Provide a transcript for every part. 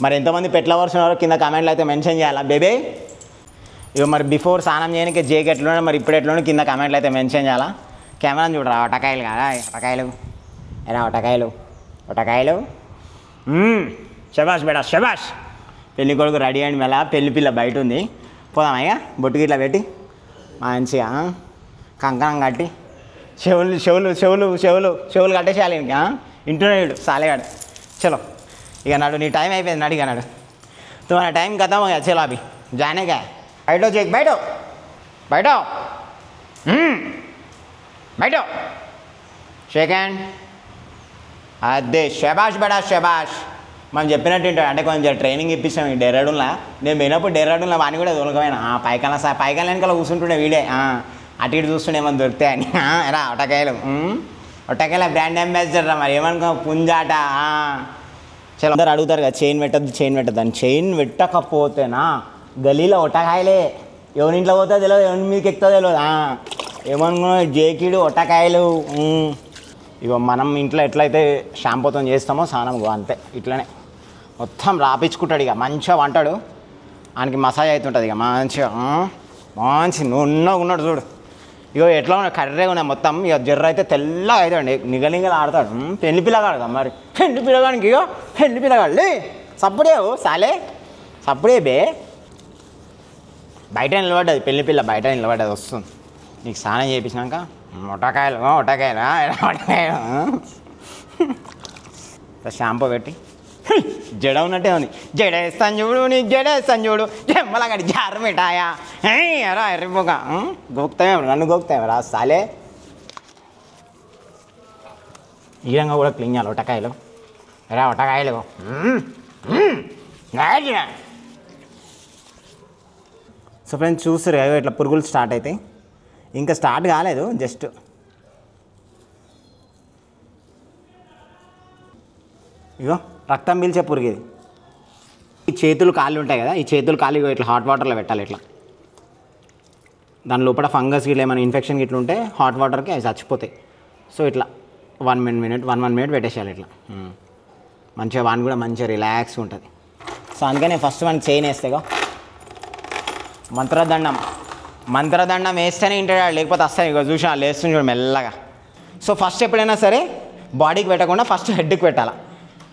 మరి ఎంతమంది pet lovers ఉన్నారో కింద కామెంట్లో అయితే మెన్షన్ చేయాలా బేబీ. ఇక మరి బిఫోర్ స్నానం చేయడానికి జేకి ఎట్లున్నాడు మరి ఇప్పుడు ఎట్లున్నాడు కింద కామెంట్లో అయితే మెన్షన్ చేయాలా. కెమెరాని చూడరా ఒటకాయలు కదా ఒటకాయలు ఎలా ఒటకాయలు శబాష్ బేడా శబాష్. పెళ్లి కొడుకు రెడీ అయ్యండి మళ్ళా పెళ్లి పిల్ల బయట ఉంది పోదామా ఇక బొట్టుకి ఇట్లా పెట్టి మంచిగా కంకణం కట్టి చెవులు కట్టేసేయాలి ఇంకా ఇంటున్నాడు సాలేగాడు. చలో ఇక నాడు నీ టైం అయిపోయింది నడిగా నాడు తుమ్హారా టైం ఖతం हो गया चलो अभी जाने का बैठो चेक बैठो షేక్ హ్యాండ్ అదే శబాష్ బడా శబాష్. మనం చెప్పినట్టు ఏంటో అంటే కొంచెం ట్రైనింగ్ ఇప్పిస్తాం ఈ డెరాడూన్లో. నేను పోయినప్పుడు డెరాడూన్లో వాడిని కూడా దొరకమైన పైకాల వెనకాల కూర్చుంటుండే వీడే అటు ఇటు చూస్తుండే ఏమన్నా దొరుకుతాయని. రా ఒటకాయల బ్రాండ్ అంబాసిడర్ రా మరి ఏమనుకో పుంజాట. చాలా అందరు అడుగుతారు కదా చైన్ పెట్టద్దు అని. చైన్ పెట్టకపోతేనా గలీలో ఒటకాయలే ఎవరింట్లో పోతుందో తెలియదు ఎవరి మీదకి ఎక్కుతుందో తెలియదు. ఏమనుకున్నా జేకిడు ఒటకాయలు. ఇక మనం ఇంట్లో ఎట్లయితే షాంపూతో చేస్తామో స్నానం అంతే ఇట్లనే మొత్తం రాపించుకుంటాడు. ఇక మంచిగా వంటాడు ఆయనకి మసాజ్ అవుతుంటుంది. ఇక మంచి నున్నగా ఉన్నాడు చూడు. ఇక ఎట్లా ఉన్నాడు కర్రేగా ఉన్నాయి మొత్తం. ఇక జర్ర అయితే తెల్లగా అవుతాడు నిగలింగలు ఆడతాడు. పెళ్లి పిల్లగాడు మరి పెళ్లి పిల్లగానికి ఇక పెళ్లి పిల్లగాడు సప్పుడే సాలే సప్పుడే బే బయట నిలబడ్డది పెళ్లి పిల్ల బయట నిలబడ్డది వస్తుంది. నీకు స్నానం చేయించినాక ఒటకాయలు షాంపూ పెట్టి జడ ఉన్నట్టే ఉంది. జడ వేస్తాను చూడు నీ జడ వేస్తాను చూడు జమ్మలాగడి జారు మిఠాయా ఎరా ఎర్రిపోక గోక్తామేమో నన్ను గోక్తామేమో రా సాలే. ఈ విధంగా కూడా క్లీన్ చేయాలి ఒటకాయలు. ఎరా ఒటకాయలు సో ఫ్రెండ్స్ చూస్తారు కదా ఇట్లా పురుగులు స్టార్ట్ అవుతాయి. ఇంకా స్టార్ట్ కాలేదు జస్ట్ ఇగో రక్తం పీల్చే పురుగు ఇది. ఈ చేతులు కాళ్ళు ఉంటాయి కదా ఈ చేతులు కాళ్ళు ఇట్లా హాట్ వాటర్లో పెట్టాలి. ఇట్లా దాని లోపల ఫంగస్ గిట్లా ఏమైనా ఇన్ఫెక్షన్ గిట్లా ఉంటే హాట్ వాటర్కి అవి చచ్చిపోతాయి. సో ఇట్లా 1 మినిట్ పెట్టేసేయాలి. ఇట్లా మంచిగా వాన్ కూడా మంచిగా రిలాక్స్ ఉంటుంది. సో అందుకని ఫస్ట్ మనకి చైన్ వేస్తేగా మంత్రదండం వేస్తేనే ఇంటాడు లేకపోతే వస్తాయి. ఇక చూసా లేస్తుంది చూడు మెల్లగా. సో ఫస్ట్ ఎప్పుడైనా సరే బాడీకి పెట్టకుండా ఫస్ట్ హెడ్కి పెట్టాలి.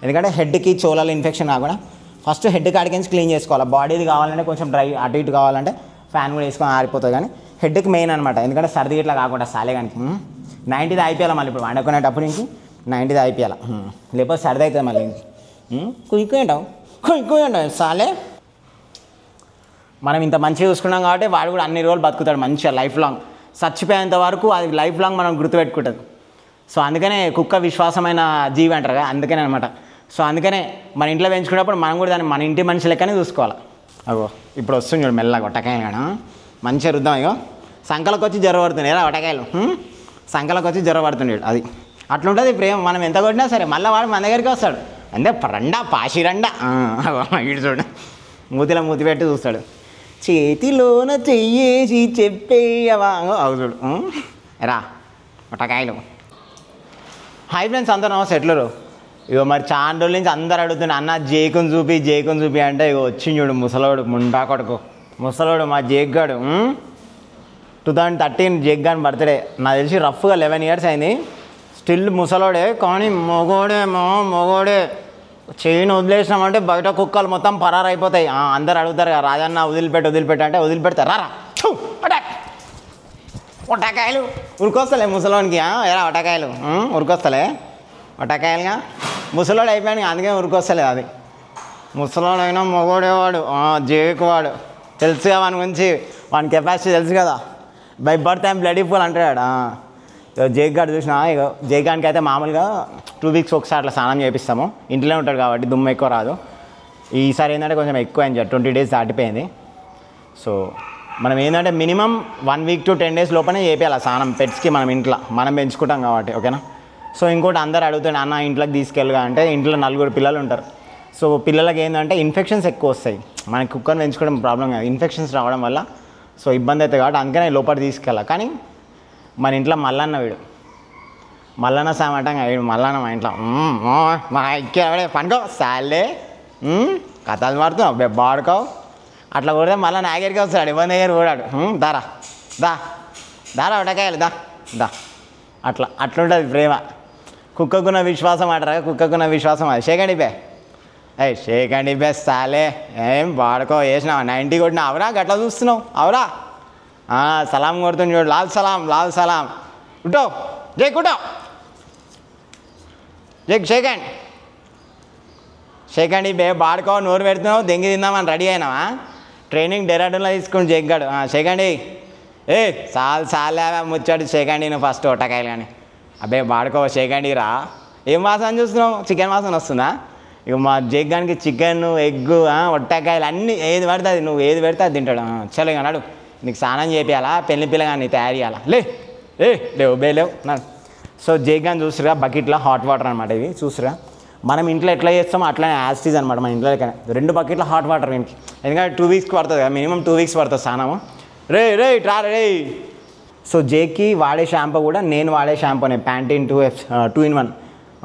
ఎందుకంటే హెడ్కి చోళాలు ఇన్ఫెక్షన్ కాకుండా ఫస్ట్ హెడ్ కాడికి క్లీన్ చేసుకోవాలి. బాడీది కావాలంటే కొంచెం డ్రై అటు ఇటు కావాలంటే ఫ్యాన్ కూడా వేసుకొని ఆరిపోతుంది. కానీ హెడ్కి మెయిన్ అనమాట. ఎందుకంటే సర్ది ఇట్లా కాకుండా సాలేగానికి 90ది అయిపోయాలి. మళ్ళీ ఇప్పుడు వండుకునేటప్పుడు ఇంక 90ది అయిపోయాలి. లేకపోతే సర్ది అవుతుంది మళ్ళీ కుయ్యంటావు సాలే. మనం ఇంత మంచిగా చూసుకున్నాం కాబట్టి వాడు కూడా అన్ని రోజులు బతుకుతాడు మంచిగా లైఫ్ లాంగ్. చచ్చిపోయేంత వరకు అది లైఫ్ లాంగ్ మనం గుర్తుపెట్టుకుంటుంది. సో అందుకనే కుక్క విశ్వాసమైన జీవి అంటారు కదా అందుకనే అనమాట. సో అందుకనే మన ఇంట్లో పెంచుకున్నప్పుడు మనం కూడా దాన్ని మన ఇంటి మనిషి లెక్కనే చూసుకోవాలి. అగో ఇప్పుడు వస్తుంది చూడు మెల్లగా ఒటకాయలు కాడ మంచిగా రుద్దాం. ఇగో సంకలకు వచ్చి జ్వరం పడుతుంది కదా ఒటకాయలు సంకలకు వచ్చి జ్వరం పడుతుండేడు. అది అట్లుంటుంది ప్రేమ. మనం ఎంత కొట్టినా సరే మళ్ళీ వాడు మన దగ్గరికి వస్తాడు. అంటే రండా పాషిరండా ఇటు చూడు మూతిలో మూతి పెట్టి చూస్తాడు. చేతిలోన చెయ్యేసి చెప్పేయవా అవు చూడు రా ఒటకాయలు. హాయ్ ఫ్రెండ్స్ అందరూ నమస్తే ఎట్లరు. ఇగో మరి చాలా రోజుల నుంచి అందరు అడుగుతున్నా అన్న జేకుని చూపి అంటే ఇగో వచ్చింది చూడు ముసలోడు ముండా కొడుకు ముసలోడు మా జేగ్గాడు. 2013 జేగ్గాని బర్త్డే. నాకు తెలిసి రఫ్గా 11 ఇయర్స్ అయింది. స్టిల్ ముసలోడే కానీ మొగోడే చైన్ వదిలేసినామంటే బయట కుక్కలు మొత్తం పరారు అయిపోతాయి. అందరు అడుగుతారు కదా రాజన్న వదిలిపెట్టు అంటే వదిలిపెడతారు రా ఒటకాయలు ఉరికొస్తలే ముసలోనికి. ఎలా ఒటకాయలు ఉరికొస్తలే ఒటకాయలుగా ముసలోడు అయిపోయాడు అందుకే ఉరికొస్తలేదు. అది ముసలోడు అయినా మొగోడేవాడు జేకువాడు తెలుసుగా వాని గురించి వాని కెపాసిటీ తెలుసు కదా. By birth I'm bloody full అంటాడు. జేగాడు చూసినా ఇక జేగానికి అయితే మామూలుగా 2 వీక్స్ ఒకసారి అట్లా స్నానం చేపిస్తాము. ఇంట్లోనే ఉంటాడు కాబట్టి దుమ్ము ఎక్కువ రాదు. ఈసారి ఏంటంటే కొంచెం ఎక్కువ అయింది 20 డేస్ దాటిపోయింది. సో మనం ఏంటంటే మినిమం 1 వీక్ to 10 డేస్ లోపలనే చేయాలి స్నానం పెట్స్కి. మనం ఇంట్లో మనం పెంచుకుంటాం కాబట్టి ఓకేనా. సో ఇంకోటి అందరు అడుగుతాడు అన్న ఇంట్లోకి తీసుకెళ్ళగా అంటే ఇంట్లో 4 పిల్లలు ఉంటారు. సో పిల్లలకి ఏంటంటే ఇన్ఫెక్షన్స్ ఎక్కువ వస్తాయి. మనకి కుక్కర్ని పెంచుకోవడం ప్రాబ్లం కాదు ఇన్ఫెక్షన్స్ రావడం వల్ల. సో ఇబ్బంది అవుతుంది కాబట్టి అందుకనే లోపల తీసుకెళ్ళాలి. కానీ మన ఇంట్లో మల్లన్న వీడు మల్లన్న సామటంగా వీడు మల్లన్న మా ఇంట్లో మా ఎక్కి పండుగ సాలే కథలు మారుతున్నావు బాడుకోవు అట్లా కొడితే మళ్ళీ నా దగ్గరికి వస్తాడు ఇవన్నీ దగ్గర కూడాడు దారా దారా ఒటకాయలు దా అట్లుంటుంది ప్రేమ. కుక్కకున్న విశ్వాసం అంటారా, కుక్కకున్న విశ్వాసం అది. షేకండి బే షేకండి బే సాలే ఏం వాడుకో వేసినావా 90 కొట్టినా అవరా గట్లా చూస్తున్నావు అవరా. సలాం కొడుతుంది చూడు, లాల్ సలాం కుట్టో జై కుట్టో జై షేకండి బే బాడుకో నోరు పెడుతున్నావు దెంగి తిందామని రెడీ అయినావా. ట్రైనింగ్ డెరాడూన్లో తీసుకుని జగ్గాడు షేకండి సాలే ముచ్చాడు షేకండి నువ్వు ఫస్ట్ ఒట్టకాయలు కానీ అబ్బే బాడుకో షేకండి రా. ఏం వాసన చూస్తున్నావు, చికెన్ వాసన వస్తుందా. ఇక మా జగ్గానికి చికెన్ ఎగ్గు ఒట్టకాయలు అన్నీ ఏది పడితే అది నువ్వు ఏది పెడితే అది తింటాడు. చలో ఇక నాడు నీకు స్నానం చేపియాలా పెళ్లి పిల్లగాని తయారు చేయాలా లేవు నాడు. సో జగ్గాని చూసిరా బకెట్లో హాట్ వాటర్ అనమాట ఇవి చూసిరా. మనం ఇంట్లో ఎట్లా చేస్తామో అట్లనే యాస్టీజ్ అనమాట మన ఇంట్లో 2 బకెట్ల హాట్ వాటర్ వీనికి. ఎందుకంటే 2 వీక్స్కి పడుతుంది కదా, మినిమం 2 వీక్స్ పడుతుంది స్నానము. ట్రా సో జేకి వాడే షాంపూ కూడా నేను వాడే షాంపూనే ప్యాంటీన్ 2 in 1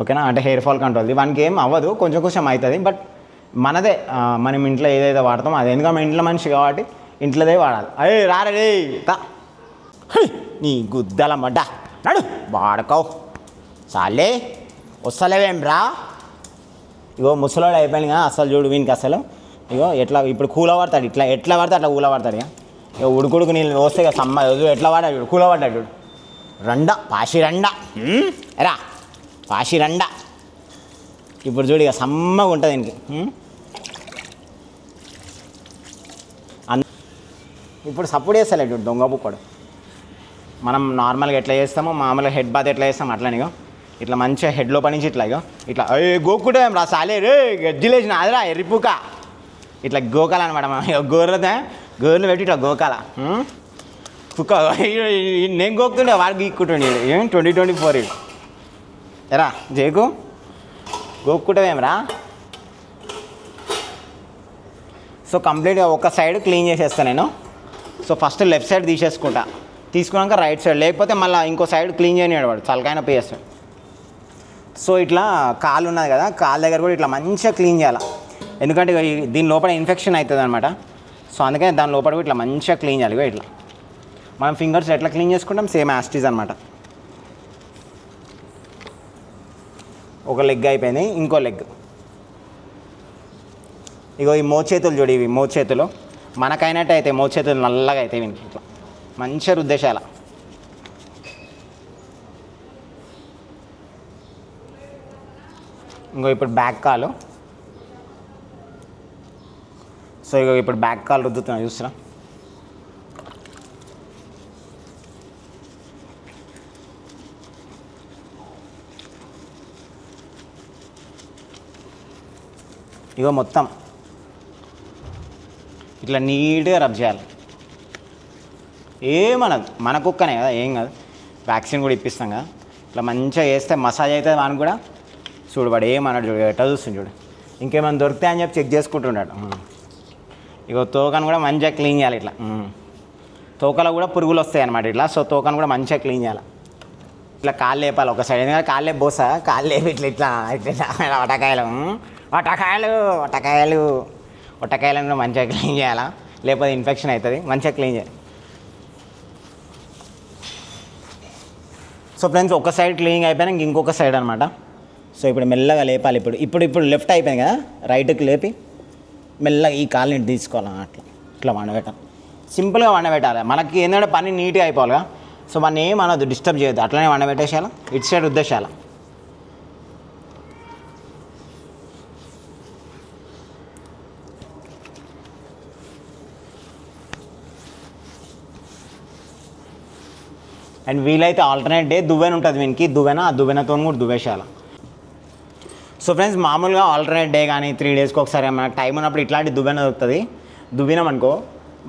ఓకేనా. అంటే హెయిర్ ఫాల్ కంట్రోల్ది వానికి ఏం అవ్వదు, కొంచెం అవుతుంది. బట్ మనదే మనం ఇంట్లో ఏదైతే వాడతామో అదే, ఎందుకంటే మన ఇంట్లో మనిషి కాబట్టి ఇంట్లోదే వాడాలి. నీ గుద్దల మడ్డ నడు వాడుకోవు చాలే వస్తలేవేం రా. ఇగో ముసలోడు అయిపోయింది కదా అసలు చూడు వీనికి అసలు ఇగో ఎట్లా ఇప్పుడు కూల పడతాడు, ఎట్లా పడితే అట్లా కూల పడతాడు. ఇక ఉడుకుడుకు నీళ్ళు వస్తే ఇక సమ్మ ఎట్లా పడ్డాడు చూడు, కూల పడ్డాడు చూడు. పాషి రండ ఇప్పుడు చూడు ఇక సమ్మగా ఉంటుంది దీనికి. ఇప్పుడు సపోర్ట్ చేస్తలే చూడు దొంగ బుక్కడు. మనం నార్మల్గా ఎట్లా చేస్తామో మామూలుగా హెడ్ బాత్ ఎట్లా చేస్తాం అట్లా ఇట్లా మంచిగా హెడ్ లోపల నుంచి ఇట్లా గోక్కుంటే రా సాలే గజ్జిలేసిన అదిరా ఎర్రిపూక ఇట్లా గోకాలన్నమాట. గోర్లు పెట్టి ఇట్లా గోకాల కుక్క నేను గోకుతుండే వాడు గీక్కుంటుండే. ఏం 2024 ఎరా జేకు గోక్కుంటావేమరా. సో కంప్లీట్గా ఒక సైడ్ క్లీన్ చేసేస్తాను నేను. సో ఫస్ట్ లెఫ్ట్ సైడ్ తీసుకున్నాక రైట్ సైడ్, లేకపోతే మళ్ళీ ఇంకో సైడ్ క్లీన్ చేయనివాడు వాడు చలకాయన పేస్తాడు. సో ఇట్లా కాలు ఉన్నది కదా, కాలు దగ్గర కూడా ఇట్లా మంచిగా క్లీన్ చేయాలి. ఎందుకంటే దీని లోపల ఇన్ఫెక్షన్ అవుతుంది అనమాట. సో అందుకని దాని లోపల కూడా ఇట్లా మంచిగా క్లీన్ చేయాలి. ఇట్లా మనం ఫింగర్స్ ఎట్లా క్లీన్ చేసుకుంటాం సేమ్ యాస్టీజ్ అనమాట. ఒక లెగ్ అయిపోయింది, ఇంకో లెగ్. ఇగో ఈ మోచేతులు చూడు, ఇవి మోచేతులు మనకైనట్టు అయితే మోచేతులు నల్లగా అయితే వీనికి ఇట్లా మంచిగా రుద్దేశాల. ఇంకో ఇప్పుడు బ్యాక్ కాలు. సో ఇగో ఇప్పుడు బ్యాక్ కాలు రుద్దుతున్నా చూస్తున్నా. ఇగో మొత్తం ఇట్లా నీట్గా రబ్ చేయాలి. ఏమనదు, మన కుక్కనే కదా ఏం కాదు. వ్యాక్సిన్ కూడా ఇప్పిస్తాం కదా, ఇట్లా మంచిగా వేస్తే మసాజ్ అవుతుంది. వానికి కూడా చూడు వాడు ఏమన్నాడు చూడు, ఎట్లా చూస్తుంది చూడు. ఇంకేమైనా దొరికితే అని చెప్పి చెక్ చేసుకుంటున్నాడు. ఇగో తోకను కూడా మంచిగా క్లీన్ చేయాలి. ఇట్లా తోకలో కూడా పురుగులు వస్తాయి అన్నమాట ఇట్లా. సో తోకను కూడా మంచిగా క్లీన్ చేయాలి. ఇట్లా కాళ్ళు లేపాలి ఒక సైడ్, ఎందుకంటే కాళ్ళు లేపు పోసా కాళ్ళు లేపి ఇట్లా వటకాయలను కూడా మంచిగా క్లీన్ చేయాలా, లేకపోతే ఇన్ఫెక్షన్ అవుతుంది. మంచిగా క్లీన్ చేయాలి. సో ఫ్రెండ్స్ ఒక సైడ్ క్లీనింగ్ అయిపోయినా ఇంకొక సైడ్ అనమాట. సో ఇప్పుడు మెల్లగా లేపాలి. ఇప్పుడు లెఫ్ట్ అయిపోయింది కదా, రైట్కి లేపి మెల్లగా ఈ కాలుని తీసుకోవాలి. ఇట్లా వండబెట్టాలి, సింపుల్గా వండబెట్టాలి. మనకి ఏంటంటే పని నీట్గా అయిపోవాలిగా. సో మన ఏమనొద్దు, డిస్టర్బ్ చేయొద్దు, అట్లనే వండబెట్టేసేయాలి. ఇటు సైడ్ ఉద్దేశాల. అండ్ వీలైతే ఆల్టర్నేట్ డే దువ్వెన ఉంటుంది వీనికి, ఆ దువ్వెనతో కూడా దువ్వేసేయాలి. సో ఫ్రెండ్స్ మామూలుగా ఆల్టర్నేట్ డే కానీ 3 daysకి ఒకసారి మనకు టైం ఉన్నప్పుడు ఇట్లాంటి దువ్వెన దొరుకుతుంది. దువ్వినామనుకో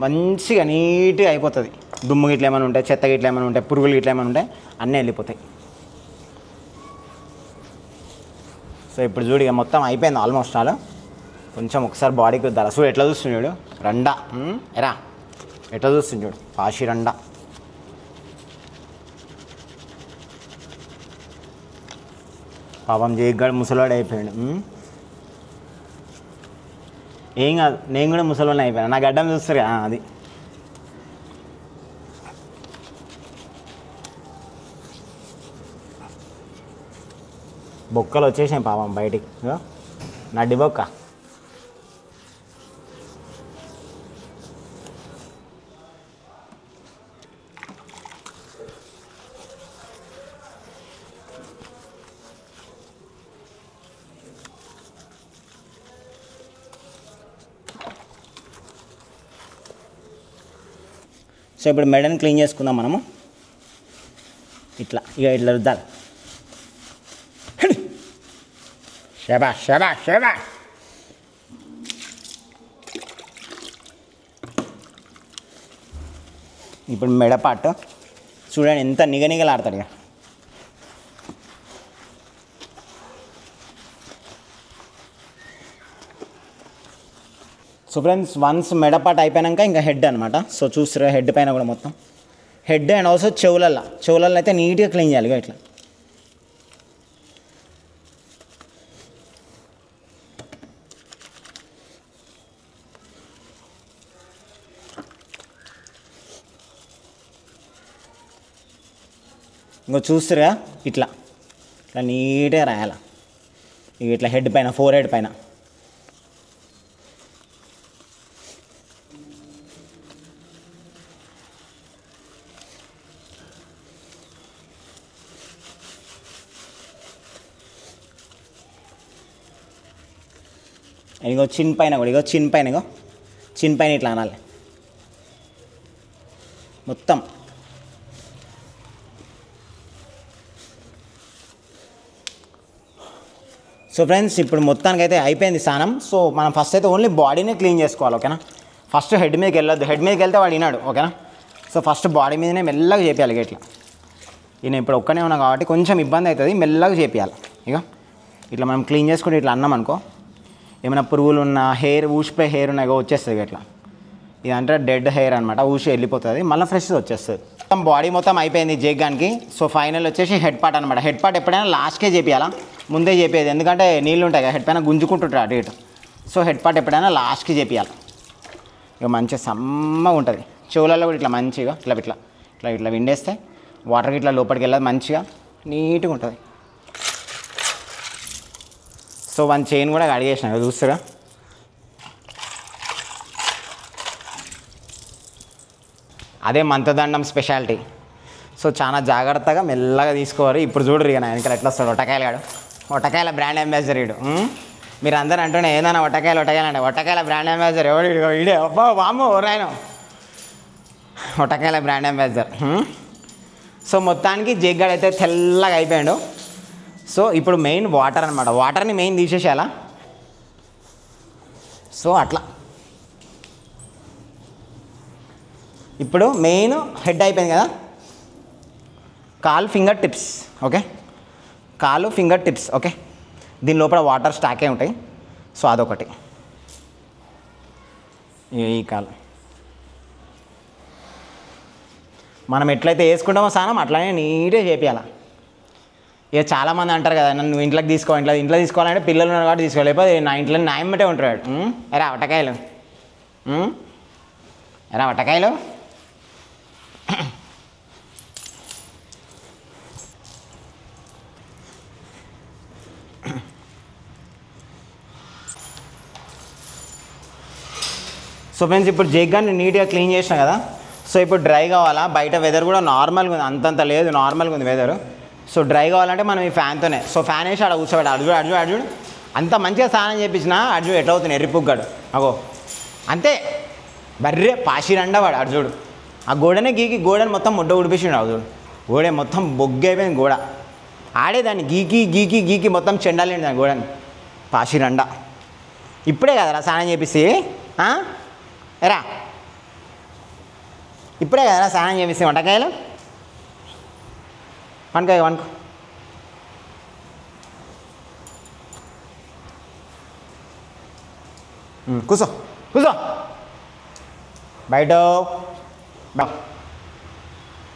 మంచిగా నీట్గా అయిపోతుంది. దుమ్ము గిట్ల ఏమైనా ఉంటాయి, చెత్త గిట్ల ఏమైనా ఉంటాయి, పురుగులు గిట్ల ఏమైనా ఉంటాయి, అన్నీ వెళ్ళిపోతాయి. సో ఇప్పుడు చూడు ఇక మొత్తం అయిపోయింది ఆల్మోస్ట్ ఆల్. కొంచెం ఒకసారి బాడీకి వద్దాలి. సో ఎట్లా చూస్తుంది చూడు, రండా ఎరా ఎట్లా చూస్తుంది చూడు, పాషి రండా. పాపం జేగ్గాడు ముసలాడు అయిపోయాడు. ఏం కాదు, నేను కూడా ముసలోనే అయిపోయాను. నా గడ్డం చూస్తారు కదా అది. బొక్కలు వచ్చేసాయి పాపం బయటికి. నడ్డి బొక్క. సో ఇప్పుడు మెడని క్లీన్ చేసుకుందాం మనము. ఇట్లా ఇట్లా రుద్దాలి. షబాష్ షబాష్ షబాష్. ఇప్పుడు మెడపాటు చూడండి ఎంత నిగనిగలాడతాడు ఇక. సో ఫ్రెండ్స్ వన్స్ మెడపాటు అయిపోయాక ఇంకా హెడ్ అనమాట. సో చూస్తారు హెడ్ పైన కూడా మొత్తం హెడ్ అండ్ ఆల్సో చెవులల్లో అయితే నీట్గా క్లీన్ చేయాలి ఇట్లా. ఇంకో చూస్తారుగా ఇట్లా ఇట్లా నీట్గా రాయాలి ఇట్లా హెడ్ పైన, ఫోర్ హెడ్ పైన. ఇగో చిన్ పైన కూడా, చిన్ పైన ఇట్లా అనాలి మొత్తం. సో ఫ్రెండ్స్ ఇప్పుడు మొత్తానికి అయితే అయిపోయింది స్నానం. సో మనం ఫస్ట్ అయితే ఓన్లీ బాడీనే క్లీన్ చేసుకోవాలి, ఓకేనా. ఫస్ట్ హెడ్ మీదకి వెళ్ళొద్దు, హెడ్ మీదకి వెళ్తే వాడు వినాడు, ఓకేనా. సో ఫస్ట్ బాడీ మీదనే మెల్లగా చేపియాలి ఇట్లా. ఈయన ఇప్పుడు ఒక్కనే ఉన్నా కాబట్టి కొంచెం ఇబ్బంది అవుతుంది, మెల్లగా చేపియాలి. ఇక ఇట్లా మనం క్లీన్ చేసుకుంటే ఇట్లా అన్నాం అనుకో, ఏమైనా పురుగులు ఉన్న హెయిర్ ఊసిపోయి హెయిర్ ఉన్నాయి వచ్చేస్తుంది ఇట్లా. ఇదంటే డెడ్ హెయిర్ అనమాట, ఊసి వెళ్ళిపోతుంది, మళ్ళీ ఫ్రెష్ వచ్చేస్తుంది. మొత్తం బాడీ మొత్తం అయిపోయింది జేగానికి. సో ఫైనల్ వచ్చేసి హెడ్ పార్ట్ అనమాట. హెడ్ పార్ట్ ఎప్పుడైనా లాస్ట్కే చేపియాలా, ముందే చేపేది, ఎందుకంటే నీళ్ళు ఉంటాయి కదా హెడ్ పైన గుంజుకుంటుంటారు అటు ఇటు. సో హెడ్ పార్ట్ ఎప్పుడైనా లాస్ట్కి చేపియాలి. ఇక మంచిగా సమ్మగా ఉంటుంది. చెవులలో కూడా ఇట్లా మంచిగా ఇట్లా ఇట్లా ఇట్లా ఇట్లా విండేస్తే వాటర్కి ఇట్లా లోపలికి వెళ్ళదు, మంచిగా నీట్గా ఉంటుంది. సో వన్ చైన్ కూడా కడిగేసిన చూస్తారా. అదే మంతదండం స్పెషాలిటీ. సో చాలా జాగ్రత్తగా మెల్లగా తీసుకోవాలి. ఇప్పుడు చూడరు ఇక నా వెనకాల ఎట్లా వస్తాడు ఒట్టకాయల బ్రాండ్ అంబాసిడర్ వీడు. మీరు అందరూ అంటూనే ఏదైనా ఒట్టకాయలు అంటే ఒట్టకాయల బ్రాండ్ అంబాసిడర్ ఎవడు వీడే, అబ్బా వామో ఎవరైనా ఒట్టకాయల బ్రాండ్ అంబాసిడర్. సో మొత్తానికి జగ్గాడు అయితే తెల్లగా అయిపోయాడు. సో ఇప్పుడు మెయిన్ వాటర్ అనమాట. వాటర్ని మెయిన్ తీసేసేయాలా. సో అట్లా ఇప్పుడు మెయిన్ హెడ్ అయిపోయింది కదా, కాలు ఫింగర్ టిప్స్, ఓకే. కాలు ఫింగర్ టిప్స్, ఓకే. దీని లోపల వాటర్ స్టాకే ఉంటాయి. సో అదొకటి. ఈ కాలు మనం ఎట్లయితే వేసుకుంటామో స్నానం అట్లానే నీట్గా చేపియాలి. ఇక చాలామంది అంటారు కదా, నన్ను ఇంట్లోకి ఇంట్లో తీసుకోవాలంటే పిల్లలు ఉన్నారు కాబట్టి తీసుకోవాలి, లేకపోతే నా ఇంట్లో నాయమ్మటే ఉంటాడు. ఎరా వట్టకాయలు, ఎరా వట్టకాయలు. సో ఫ్రెండ్స్ ఇప్పుడు జగ్గాన్ని నీట్గా క్లీన్ చేసినా కదా. సో ఇప్పుడు డ్రై కావాలా. బయట వెదర్ కూడా నార్మల్గా ఉంది, అంతంత లేదు, నార్మల్గా ఉంది వెదర్. సో డ్రై కావాలంటే మనం ఈ ఫ్యాన్తోనే. సో ఫ్యాన్ వేసి ఆడ కూర్చోబెట్టు. అడుగు అంత మంచిగా స్నానం చేయించిన అర్జుడు ఎట్లా అవుతుంది ఎర్రిపుగ్గాడు. అగో అంతే బర్రే పాషిరండా వాడు. అర్జుడు ఆ గోడనే గోడని మొత్తం ముడ్డ ఉడిపించిండు. అర్జుడు గోడ మొత్తం బొగ్గు అయిపోయింది గోడ. ఆడేదాన్ని గీకి మొత్తం చెండాలేండి దాని గోడని. పాషిరండా ఇప్పుడే కదరా స్నానం చేపిస్తే, ఎరా ఇప్పుడే కదరా స్నానం చేపిస్తే వంటకాయలు. వనుకో కూసో బయట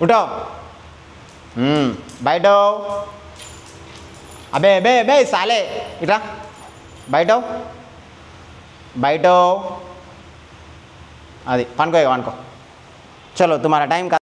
ఉఠో బయట. అబే సాలే ఇట్లా బయట బయట అది పనుకో ఇక పనుకో. చలో తుమారా టైం